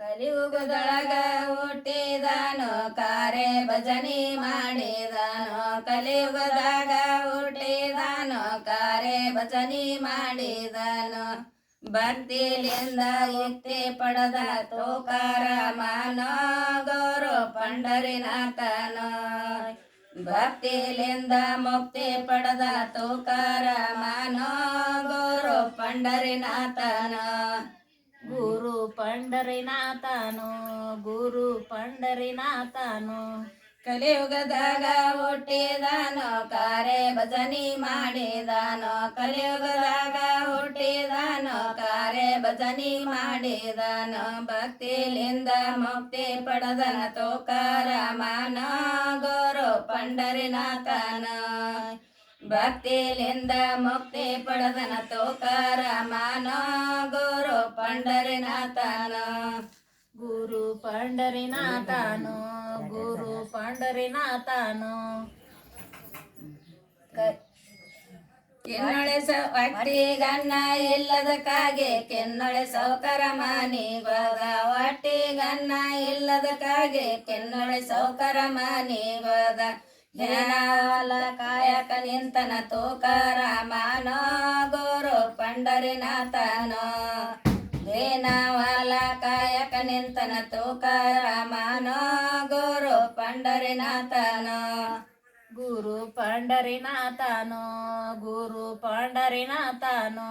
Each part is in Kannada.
ಕಲಿಯುಗದೊಳಗ ಹುಟ್ಟಿದಾನೋ ಕಾರೆ ಭಜನಿ ಮಾಡಿದಾನೋ ಕಲಿಯುಗದಾಗ ಹುಟ್ಟಿದಾನೋ ಕಾರೆ ಭಜನಿ ಮಾಡಿದಾನೋ ಭಕ್ತಿಲಿಂದ ಮುಕ್ತಿ ಪಡೆದ ತುಕಾರಾಮನೋ ಗೌರು ಪಂಡರಿನಾಥನೋ ಭಕ್ತಿಲಿಂದ ಮುಕ್ತಿ ಪಡೆದ ತುಕಾರಾಮನೋ ಗೌರು ಪಂಡರಿನಾಥನೋ ಗುರು ಪಂಡರಿನಾಥನು ಗುರು ಪಂಡರಿನಾಥನು ಕಲಿಯುಗದಾಗ ಹುಟ್ಟಿದಾನೋ ಕಾರೆ ಭಜನಿ ಮಾಡಿದಾನೋ ಕಲಿಯುಗದಾಗ ಹುಟ್ಟಿದಾನೋ ಕಾರೆ ಭಜನಿ ಮಾಡಿದಾನೋ ಭಕ್ತಿಲಿಂದ ಮುಕ್ತಿ ಪಡೆದನ ತುಕಾರಾಮನೋ ಗೌರು ಪಂಡರಿನಾಥನೋ ಭಕ್ತಿಲಿಂದ ಮುಕ್ತಿ ಪಡೆದನ ತುಕಾರಾಮನೋ ಗೌರು ಪಂಡರಿನಾಥನೋ ಗುರು ಪಂಡರಿನಾಥನು ಗುರು ಪಂಡರಿನಾಥನು ಕೆನ್ನೊಳೆ ಒಟ್ಟಿಗನ್ನ ಇಲ್ಲದಕ್ಕಾಗಿ ಕೆನ್ನೊಳೆ ಸೌಕರ ಮನಿಗೋದ ಒಟ್ಟಿಗನ್ನ ಇಲ್ಲದಕ್ಕಾಗಿ ಕೆನ್ನೊಳೆ ಸೌಕರ ಮನಿಗೋದ ಜ್ಞಾನವಲ ಕಾಯಕ ನಿಂತನ ತುಕಾರಾಮನೋ ಗೌರು ಪಂಡರಿನಾಥನೋ ಜ್ಞಾನವಲ ಕಾಯಕ ನಿಂತನ ತುಕಾರಾಮನೋ ಗೌರು ಪಂಡರಿನಾಥನೋ ಗುರು ಪಂಡರಿನಾಥನು ಗುರು ಪಂಡರಿನಾಥನು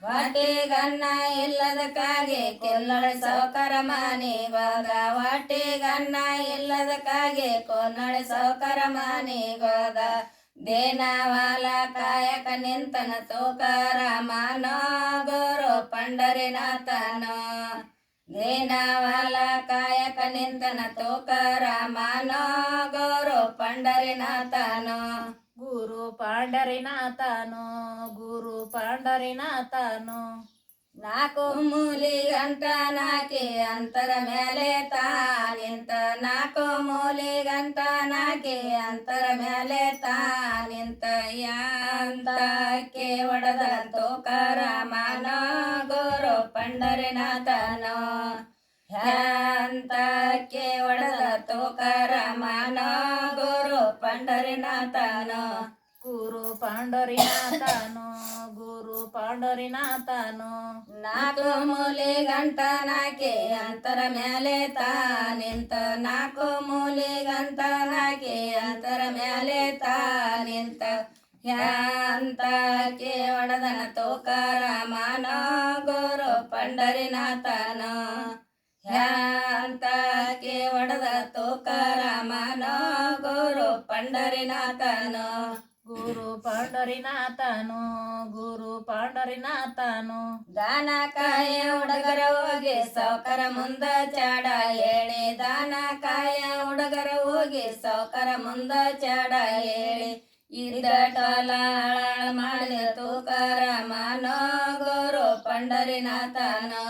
ವಾಟಿಗನ್ನ ಇಲ್ಲದಕ್ಕಾಗಿ ಕೆನ್ನೊಳೆ ಸೌಕರ ಮನಿಗೋದ ವಾಟಿಗನ್ನ ಇಲ್ಲದಕ್ಕಾಗಿ ಕೊನ್ನೊಳೆ ಸೌಕರ ಮನಿಗೋದ ದೇನವಾಲ ಕಾಯಕ ನಿಂತನ ತುಕಾರಾಮನೋ ಗೌರು ಪಂಡರಿನಾಥನೋ ದೇನವಾಲ ಕಾಯಕ ನಿಂತನ ತುಕಾರಾಮನೋ ಗೌರು ಪಂಡರಿನಾಥನೋ ಗುರು ಪಂಡರಿನಾಥನು ಗುರು ಪಂಡರಿನಾಥನು ನಾಲ್ಕು ಮೂಲಿ ಗಂಟ ನಾಕಿ ಅಂತರ ಮೇಲೆ ತಾನಿಂತ ನಾಲ್ಕು ಮೂಲಿ ಗಂಟ ನಾಕಿ ಅಂತರ ಮೇಲೆ ತಾನಿಂತ ಯಾಂತಕ್ಕೆ ಒಡೆದ ತುಕಾರಾಮನೋ ಗೌರು ಪಂಡರಿನಾಥನೋ ಯಾಂತಕ್ಕೆ ಒಡೆದ ತುಕಾರಾಮನೋ ಗೌರು ಪಂಡರಿನಾಥನೋ ಗುರು ಪಂಡರಿನಾಥನು ಗುರು ಪಂಡರಿನಾಥನು ನಾಲ್ಕು ಮೂಲೆ ಗಂಟ ನಾಕೆ ಅಂತರ ಮೇಲೆ ತಾನಿಂತ ನಾಲ್ಕು ಮೂಲೆ ಗಂಟ ನಾಕೆ ಅಂತರ ಮೇಲೆ ತಾನಿಂತ ಯಾಂತಕ್ಕೆ ಒಡೆದನ ತುಕಾರಾಮನೋ ಗೌರು ಪಂಡರಿನಾಥನೋ ಯಾಂತಕ್ಕೆ ಒಡೆದ ತುಕಾರಾಮನೋ ಗೌರು ಪಂಡರಿನಾಥನೋ ಗುರು ಪಂಡರಿನಾಥನು ಗುರು ಪಂಡರಿನಾಥನು ದಾನ ಕಾಯ ಹುಡುಗರ ಹೋಗಿ ಸೌಕರ ಮುಂದ ಚಾಡ ಹೇಳಿ ದಾನ ಕಾಯ ಹುಡುಗರ ಹೋಗಿ ಸೌಕರ ಮುಂದ ಚಾಡ ಹೇಳಿ ಇದ್ದ ಟೋಲ ಹಾಳಾಳ ಮಾಡಿದ ತುಕಾರಾಮನೋ ಗೌರು ಪಂಡರಿನಾಥನೋ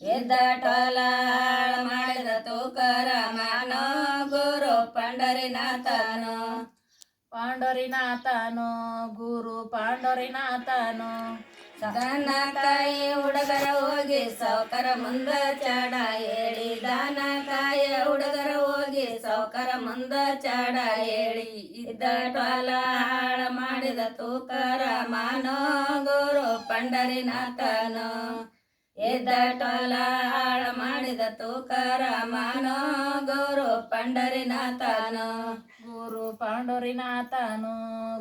ಇದ್ದ ಟೋಲ ಹಾಳ ಮಾಡಿದ ತುಕಾರಾಮನೋ ಗೌರು ಪಂಡರಿನಾಥನೋ ಪಾಂಡರಿನಾಥನು ಗುರು ಪಾಂಡರಿನಾಥನು ದಾನ ಕಾಯಿ ಹುಡುಗರ ಹೋಗಿ ಸೌಕರ ಮುಂದ ಚಾಡ ಹೇಳಿ ದಾನ ಕಾಯ ಹುಡುಗರ ಹೋಗಿ ಸೌಕರ ಮುಂದ ಚಾಡ ಹೇಳಿ ಇದ್ದ ಟೋಲ ಹಾಳ ಮಾಡಿದ ತುಕಾರಾಮನೋ ಗೌರು ಪಂಡರಿನಾಥನೋ ಇದ್ದ ಟೋಲ ಹಾಳ ಮಾಡಿದ ತುಕಾರಾಮನೋ ಗೌರು ಪಂಡರಿನಾಥನೋ ಗುರು ಪಾಂಡರಿನಾಥನು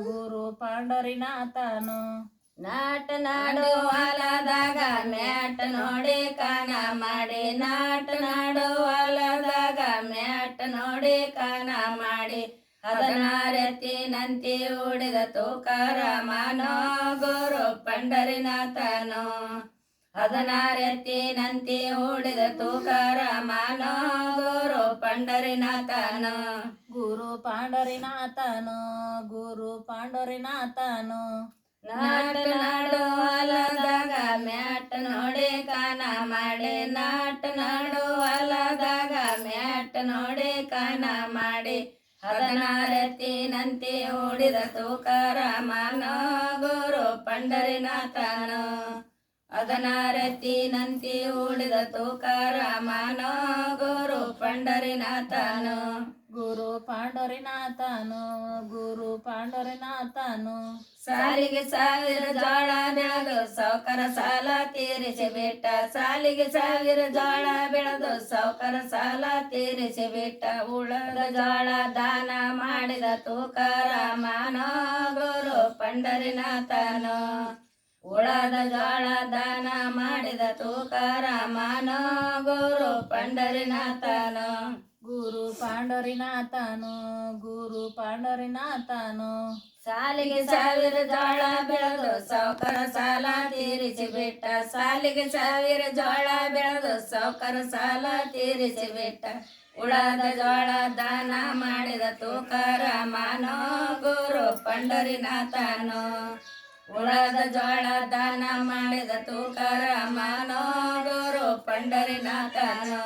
ಗುರು ಪಾಂಡರಿನಾಥನು ನಾಟ ನಾಡು ಹೊಲದಾಗ ಮ್ಯಾಟ್ ನೋಡಿ ಕಾನ ಮಾಡಿ ನಾಟ ನಾಡು ಹೊಲದಾಗ ಮ್ಯಾಟ್ ನೋಡಿ ಕಾನ ಮಾಡಿ ಹದನಾರತಿನಂತೆ ಉಡಿದ ತುಕಾರಾಮನೋ ಗೌರು ಪಂಡರಿನಾಥನೋ ಹದನಾರತಿನಂತೆ ಉಡಿದ ತುಕಾರಾಮನೋ ಗೌರು ಪಂಡರಿನಾಥನೋ ಗುರು ಪಾಂಡರಿನಾಥನು ಗುರು ಪಾಂಡರಿನಾಥನು ನಾಟ ನಾಡು ಹೊಲದಾಗ ಮ್ಯಾಟ್ ನೋಡಿ ಕಾನ ಮಾಡಿ ನಾಟ ನಾಡು ಹೊಲದಾಗ ಮ್ಯಾಟ್ ನೋಡಿ ಕಾನ ಮಾಡಿ ಹದನಾರತಿನಂತೆ ಓಡಿದ ತುಕಾರಾಮನೋ ಗುರು ಪಂಡರಿನಾಥನೋ ಅದನಾರತಿನಂತಿ ಉಳಿದ ತುಕಾರಾಮನೋ ಗುರು ಪಂಡರಿನಾಥನು ಗುರು ಪಾಂಡರಿನಾಥನು ಗುರು ಪಾಂಡರಿನಾಥನು ಸಾಲಿಗೆ ಸಾವಿರ ಜೋಳ ಬೆಳೆದು ಸಾವುಕಾರ ಸಾಲ ತೀರಿಸಿ ಬಿಟ್ಟ ಸಾಲಿಗೆ ಸಾವಿರ ಜೋಳ ಬೆಳೆದು ಸಾವುಕಾರ ಸಾಲ ತೀರಿಸಿ ಬಿಟ್ಟ ಉಳದ ಜೋಳ ದಾನ ಮಾಡಿದ ತುಕಾರಾಮನೋ ಗುರು ಪಂಡರಿನಾಥನು ಉಳದ ಜೋಳ ದಾನ ಮಾಡಿದ ತುಕಾರಾಮನೋ ಗುರು ಪಂಡರಿನಾಥನು ಗುರು ಪಾಂಡರಿನಾಥನು ಗುರು ಪಾಂಡರಿನಾಥನು ಸಾಲಿಗೆ ಸಾವಿರ ಜೋಳ ಬೆಳೆದು ಸಾವುಕಾರ ಸಾಲ ತೀರಿಸಿ ಬಿಟ್ಟ ಸಾಲಿಗೆ ಸಾವಿರ ಜೋಳ ಬೆಳೆದು ಸಾವುಕಾರ ಸಾಲ ತೀರಿಸಿ ಬಿಟ್ಟ ಉಳದ ಜೋಳ ದಾನ ಮಾಡಿದ ತುಕಾರಾಮನೋ ಗುರು ಪಂಡರಿನಾಥನು ಉಳದ ಜೋಳ ದಾನ ಮಾಡಿದ ತುಕಾರಾಮನೋ ಗುರು ಪಂಡರಿನಾಥನು